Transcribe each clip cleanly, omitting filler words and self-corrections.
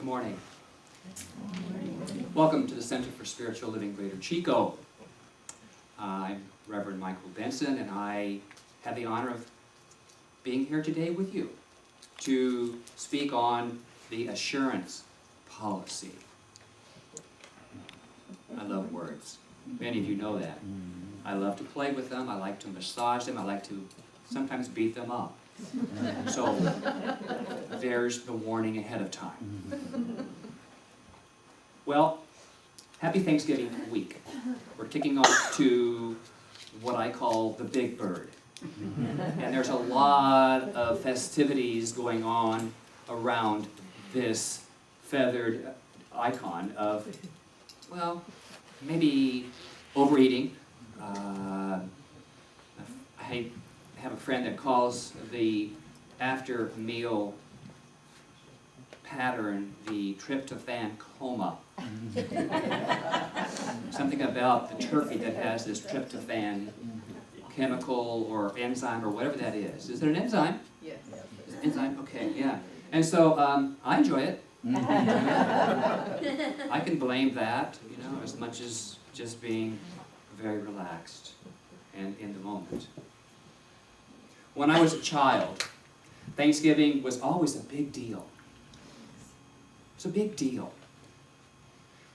morning. Welcome to the Center for Spiritual Living Greater Chico. I'm Reverend Michael Benson, and I have the honor of being here today with you to speak on the assurance policy. I love words. Many of you know that. I love to play with them. I like to massage them. I like to sometimes beat them up. So there's the warning ahead of time. Well, happy Thanksgiving week. We're kicking off to what I call the Big Bird. And there's a lot of festivities going on around this feathered icon of, well, maybe overeating. I have a friend that calls the after-meal pattern the tryptophan coma. Something about the turkey that has this tryptophan chemical or enzyme or whatever that is. Is it an enzyme? Yes. Is it enzyme? Okay, yeah. And so I enjoy it. I can blame that, as much as just being very relaxed and in the moment. When I was a child, Thanksgiving was always a big deal. It's a big deal.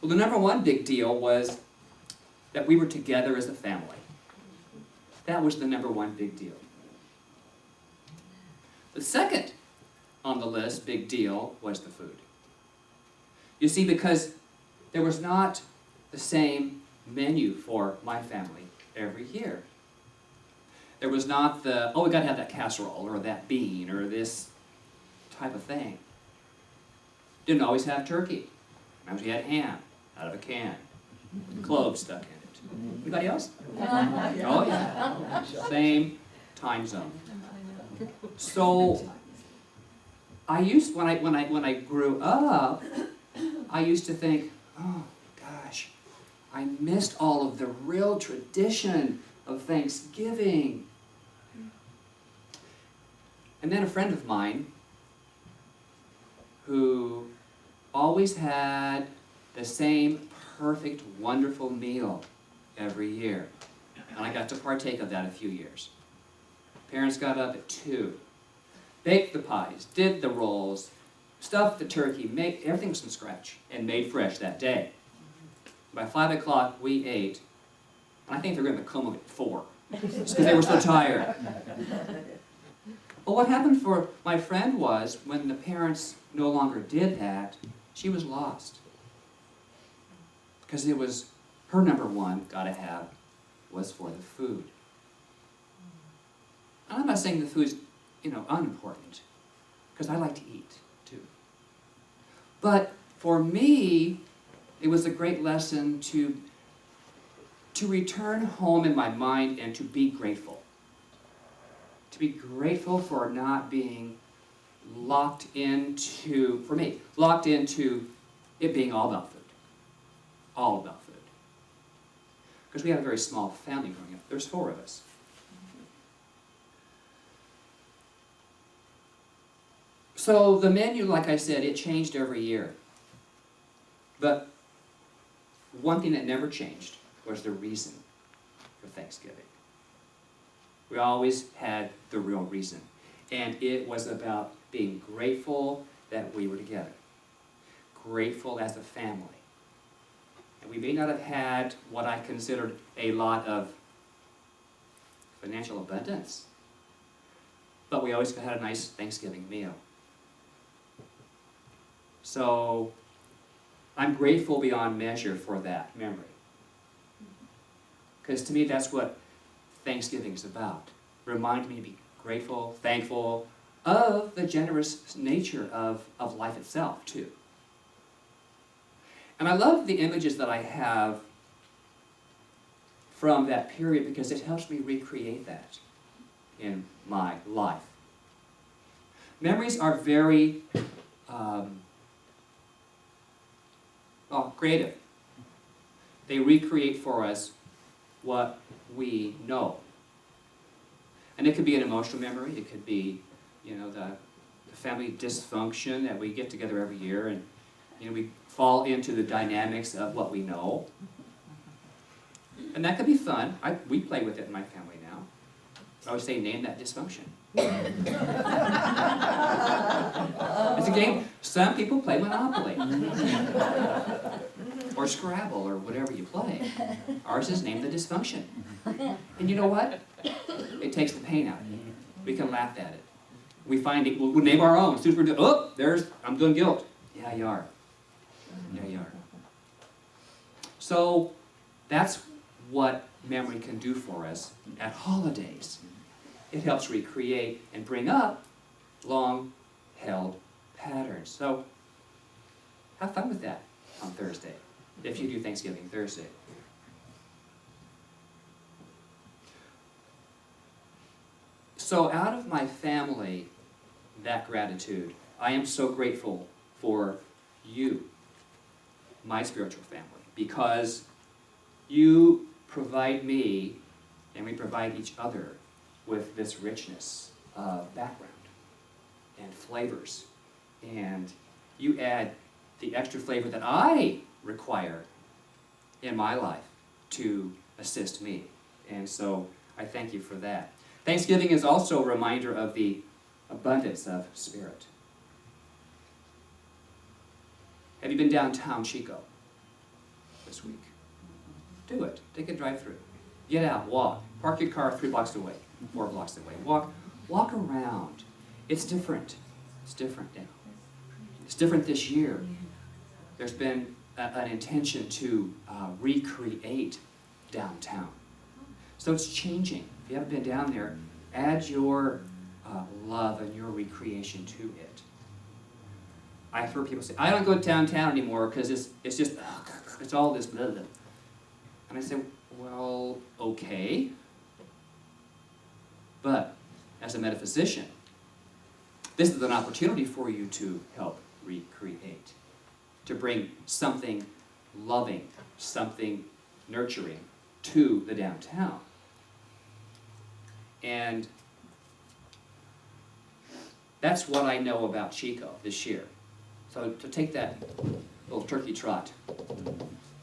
Well, the number one big deal was that we were together as a family. That was the number one big deal. The second on the list, big deal, was the food. You see, because there was not the same menu for my family every year. There was not the, oh, we got to have that casserole or that bean or this type of thing. Didn't always have turkey. Sometimes we had ham out of a can, cloves stuck in it. Anybody else? Oh yeah. Same time zone. So I used when I grew up, I used to think, oh gosh, I missed all of the real tradition of Thanksgiving. And then a friend of mine who always had the same perfect, wonderful meal every year. And I got to partake of that a few years. Parents got up at 2, baked the pies, did the rolls, stuffed the turkey, made everything from scratch, and made fresh that day. By 5 o'clock, we ate. And I think they're going to come up at 4, because they were so tired. Well, what happened for my friend was, when the parents no longer did that, she was lost. Because it was her number one, gotta have, was for the food. And I'm not saying the food's, unimportant, because I like to eat, too. But for me, it was a great lesson to return home in my mind and to be grateful. To be grateful for not being locked into it being all about food. All about food. Because we had a very small family growing up. There's 4 of us. So the menu, like I said, it changed every year. But one thing that never changed was the reason for Thanksgiving. We always had the real reason. And it was about being grateful that we were together. Grateful as a family. And we may not have had what I considered a lot of financial abundance, but we always had a nice Thanksgiving meal. So I'm grateful beyond measure for that memory. Because to me, that's what Thanksgiving is about. Remind me to be grateful, thankful of the generous nature of life itself, too. And I love the images that I have from that period because it helps me recreate that in my life. Memories are very creative. They recreate for us what we know. And it could be an emotional memory. It could be, the family dysfunction that we get together every year and You know, we fall into the dynamics of what we know. And that could be fun. We play with it in my family now. I would say, name that dysfunction. It's a game. Some people play Monopoly. Or Scrabble, or whatever you play. Ours is name the dysfunction. And you know what? It takes the pain out of it. We can laugh at it. We find it, we'll name our own. As soon as we're doing, I'm doing guilt. Yeah, you are. Yeah, you are. So, that's what memory can do for us at holidays. It helps recreate and bring up long-held patterns. So, have fun with that on Thursday, if you do Thanksgiving Thursday. So out of my family, that gratitude, I am so grateful for you, my spiritual family, because you provide me, and we provide each other with this richness of background and flavors. And you add the extra flavor that I require in my life to assist me. And so I thank you for that. Thanksgiving is also a reminder of the abundance of spirit. Have you been downtown Chico this week? Do it. Take a drive-through. Get out, walk. Park your car 3 blocks away, 4 blocks away. Walk around. It's different. It's different now. It's different this year. There's been an intention to recreate downtown. So it's changing. If you haven't been down there, add your love and your recreation to it. I've heard people say, I don't go downtown anymore because it's just, it's all this blah, blah. And I say, well, okay. But as a metaphysician, this is an opportunity for you to help recreate, to bring something loving, something nurturing to the downtown. And that's what I know about Chico this year. So to take that little turkey trot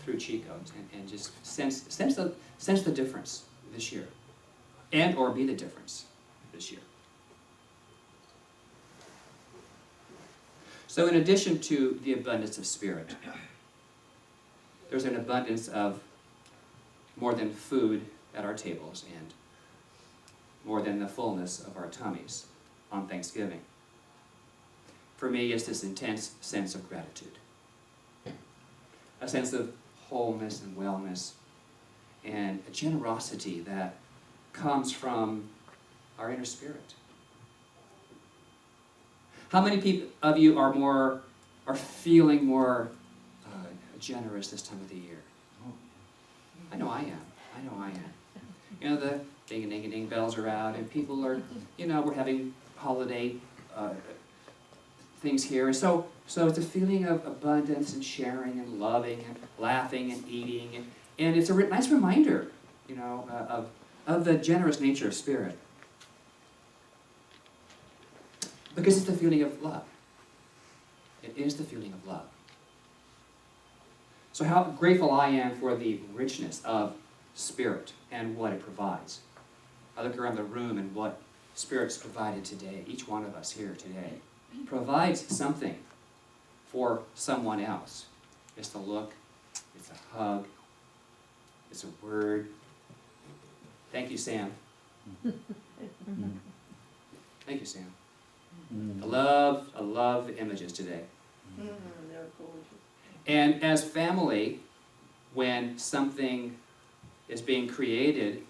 through Chico and just sense the difference this year, and or be the difference this year. So in addition to the abundance of spirit, there's an abundance of more than food at our tables and more than the fullness of our tummies on Thanksgiving. For me, it's this intense sense of gratitude. A sense of wholeness and wellness and a generosity that comes from our inner spirit. How many people of you are feeling more generous this time of the year? I know I am. You know, the ding-a-ding-a-ding bells are out, and people are, you know, we're having holiday things here. And so it's a feeling of abundance and sharing and loving and laughing and eating. And it's a nice reminder, you know, of the generous nature of spirit. Because it's the feeling of love. It is the feeling of love. So how grateful I am for the richness of spirit and what it provides. I look around the room and what Spirit's provided today, each one of us here today, provides something for someone else. It's a look, it's a hug, it's a word. Thank you, Sam. Thank you, Sam. I love the images today. They're gorgeous. And as family, when something is being created,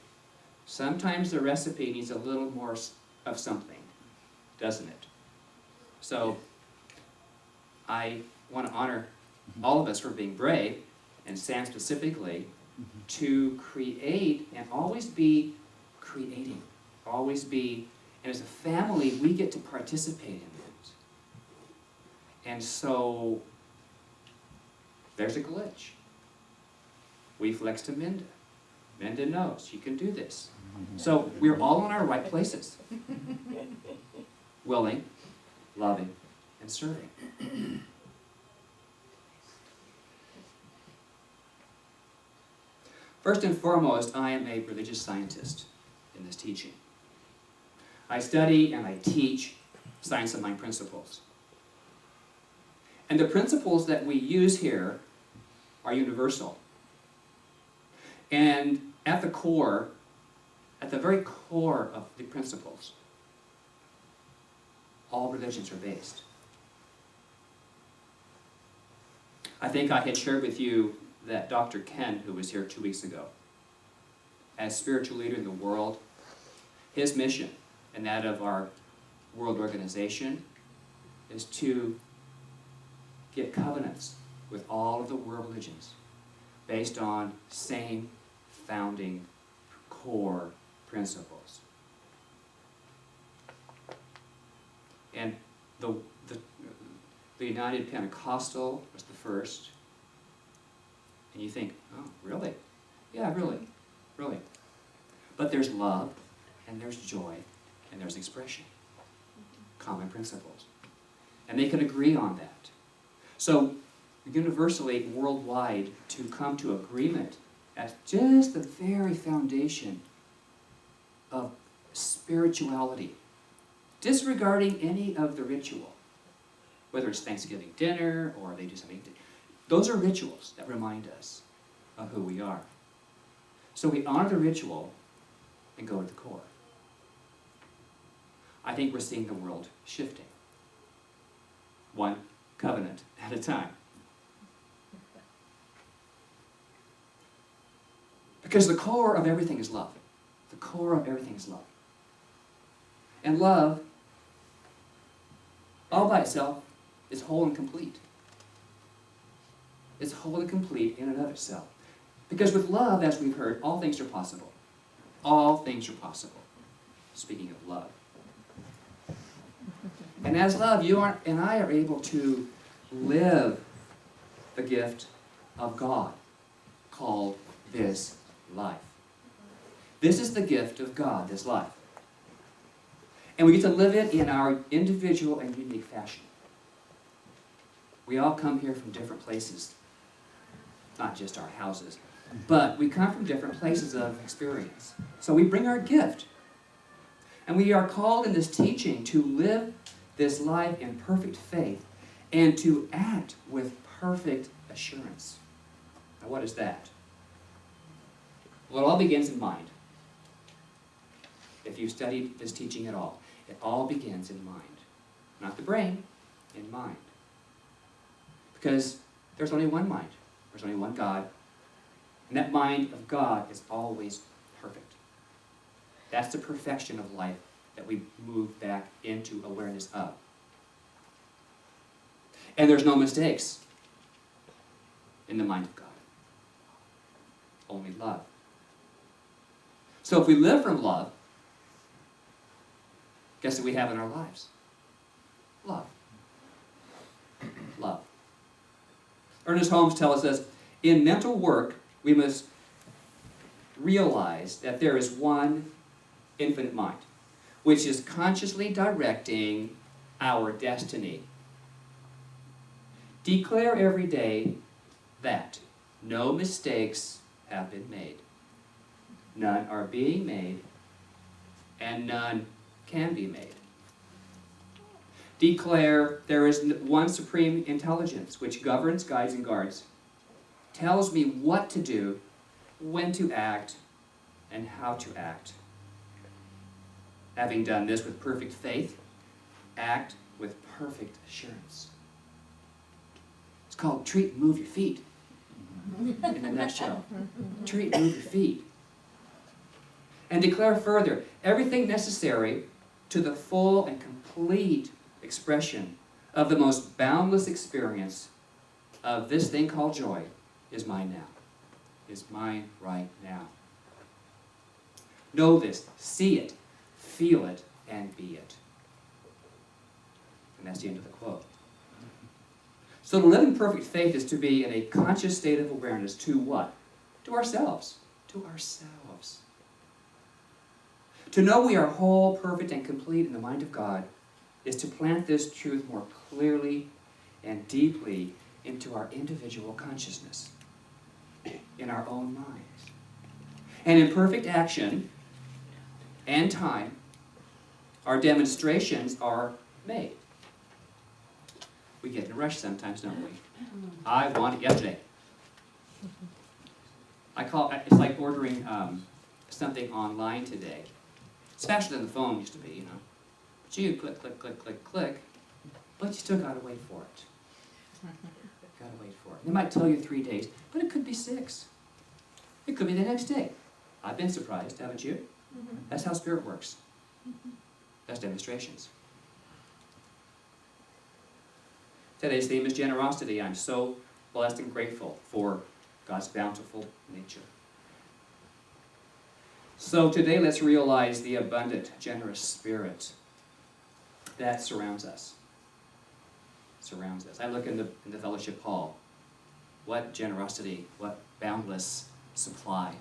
sometimes the recipe needs a little more of something, doesn't it? So I want to honor all of us for being brave, and Sam specifically, to create and always be creating. Always be, and as a family, we get to participate in it. And so there's a glitch. We flex to Minda. Minda knows you can do this. So we're all in our right places. Willing, loving, and serving. First and foremost, I am a religious scientist in this teaching. I study and I teach science of mind principles. And the principles that we use here are universal. And at the core, at the very core of the principles, all religions are based. I think I had shared with you that Dr. Ken, who was here 2 weeks ago, as spiritual leader in the world, his mission and that of our world organization is to get covenants with all of the world religions based on same founding core principles. And the United Pentecostal was the first. And you think, oh, really? Yeah, really. But there's love, and there's joy, and there's expression. Common principles. And they can agree on that. So, universally, worldwide, to come to agreement at just the very foundation of spirituality, disregarding any of the ritual, whether it's Thanksgiving dinner or they do something. Those are rituals that remind us of who we are. So we honor the ritual and go to the core. I think we're seeing the world shifting, one covenant at a time. Because the core of everything is love. The core of everything is love. And love, all by itself, is whole and complete. It's whole and complete in and of itself. Because with love, as we've heard, all things are possible. All things are possible. Speaking of love. And as love, you and I are able to live the gift of God called this life. This is the gift of God, this life. And we get to live it in our individual and unique fashion. We all come here from different places, not just our houses, but we come from different places of experience. So we bring our gift. And we are called in this teaching to live this life in perfect faith and to act with perfect assurance. Now, what is that? Well, it all begins in mind. If you studied this teaching at all, it all begins in mind. Not the brain, in mind. Because there's only one mind. There's only one God. And that mind of God is always perfect. That's the perfection of life that we move back into awareness of. And there's no mistakes in the mind of God. Only love. So if we live from love, guess what we have in our lives? Love. Love. Ernest Holmes tells us, in mental work, we must realize that there is one infinite mind, which is consciously directing our destiny. Declare every day that no mistakes have been made. None are being made, and none can be made. Declare there is one supreme intelligence which governs, guides, and guards, tells me what to do, when to act, and how to act. Having done this with perfect faith, act with perfect assurance. It's called treat and move your feet, in a nutshell. Treat and move your feet. And declare further, everything necessary to the full and complete expression of the most boundless experience of this thing called joy is mine now. Is mine right now. Know this, see it, feel it, and be it. And that's the end of the quote. So to live in perfect faith is to be in a conscious state of awareness to what? To ourselves. To ourselves. To know we are whole, perfect, and complete in the mind of God is to plant this truth more clearly and deeply into our individual consciousness, in our own minds. And in perfect action and time, our demonstrations are made. We get in a rush sometimes, don't we? I want it yesterday. It's like ordering something online today. It's faster than the phone used to be, you know. But you click, click, click, click, click, but you still gotta wait for it. Gotta wait for it. They might tell you 3 days, but it could be 6. It could be the next day. I've been surprised, haven't you? That's how Spirit works. That's demonstrations. Today's theme is generosity. I'm so blessed and grateful for God's bountiful nature. So today let's realize the abundant, generous spirit that surrounds us. Surrounds us. I look in the fellowship hall. What generosity, what boundless supply.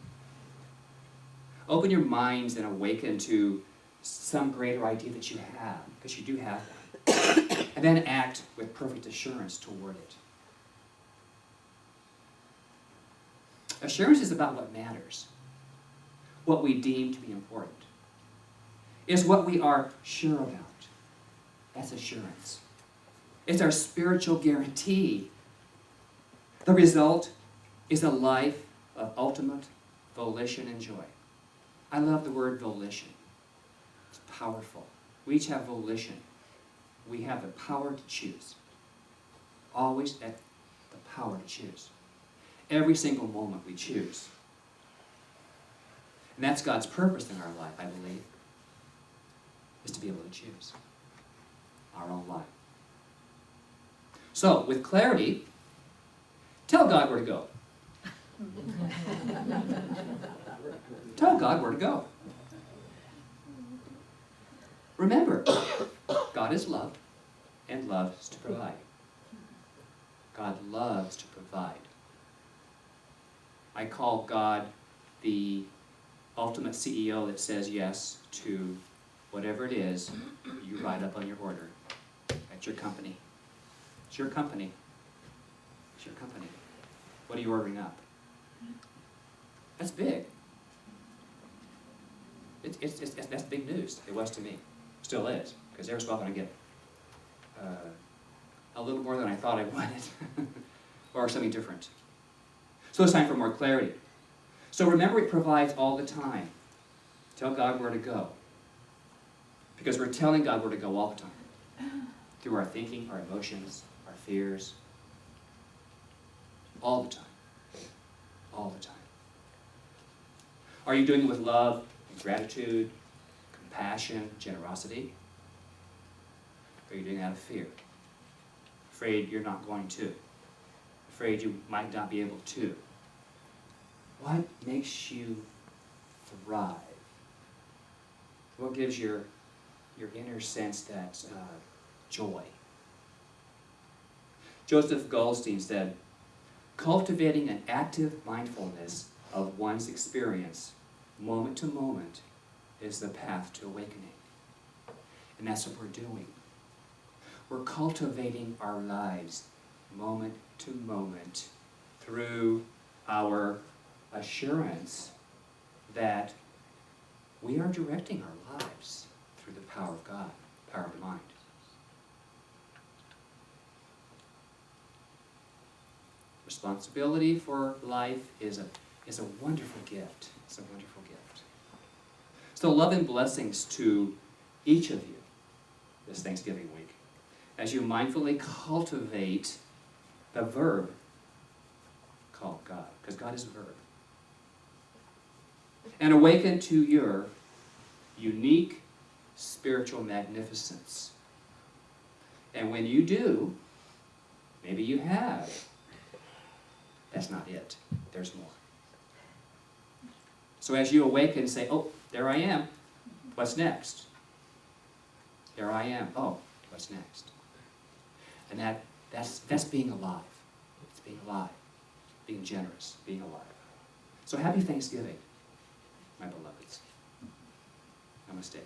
Open your minds and awaken to some greater idea that you have, because you do have one. And then act with perfect assurance toward it. Assurance is about what matters, what we deem to be important. It's what we are sure about. That's assurance. It's our spiritual guarantee. The result is a life of ultimate volition and joy. I love the word volition. It's powerful. We each have volition. We have the power to choose. Always at the power to choose. Every single moment we choose. And that's God's purpose in our life, I believe, is to be able to choose our own life. So, with clarity, tell God where to go. Tell God where to go. Remember, God is love and loves to provide. God loves to provide. I call God the ultimate CEO that says yes to whatever it is you write up on your order at your company. It's your company. It's your company. What are you ordering up? That's big. That's big news. It was to me. Still is. Because every so often I get a little more than I thought I wanted. Or something different. So it's time for more clarity. So remember, it provides all the time. Tell God where to go. Because we're telling God where to go all the time. Through our thinking, our emotions, our fears. All the time. All the time. Are you doing it with love, and gratitude, compassion, generosity? Or are you doing it out of fear? Afraid you're not going to. Afraid you might not be able to. What makes you thrive? What gives your inner sense that joy? Joseph Goldstein said, cultivating an active mindfulness of one's experience, moment to moment, is the path to awakening. And that's what we're doing. We're cultivating our lives, moment to moment, through our assurance that we are directing our lives through the power of God, power of the mind. Responsibility for life is a wonderful gift. It's a wonderful gift. So love and blessings to each of you this Thanksgiving week as you mindfully cultivate the verb called God, because God is a verb. And awaken to your unique spiritual magnificence. And when you do, maybe you have, that's not it. There's more. So as you awaken, say, oh, there I am. What's next? There I am. Oh, what's next? And that's being alive. It's being alive. Being generous. Being alive. So happy Thanksgiving, my beloveds. Namaste.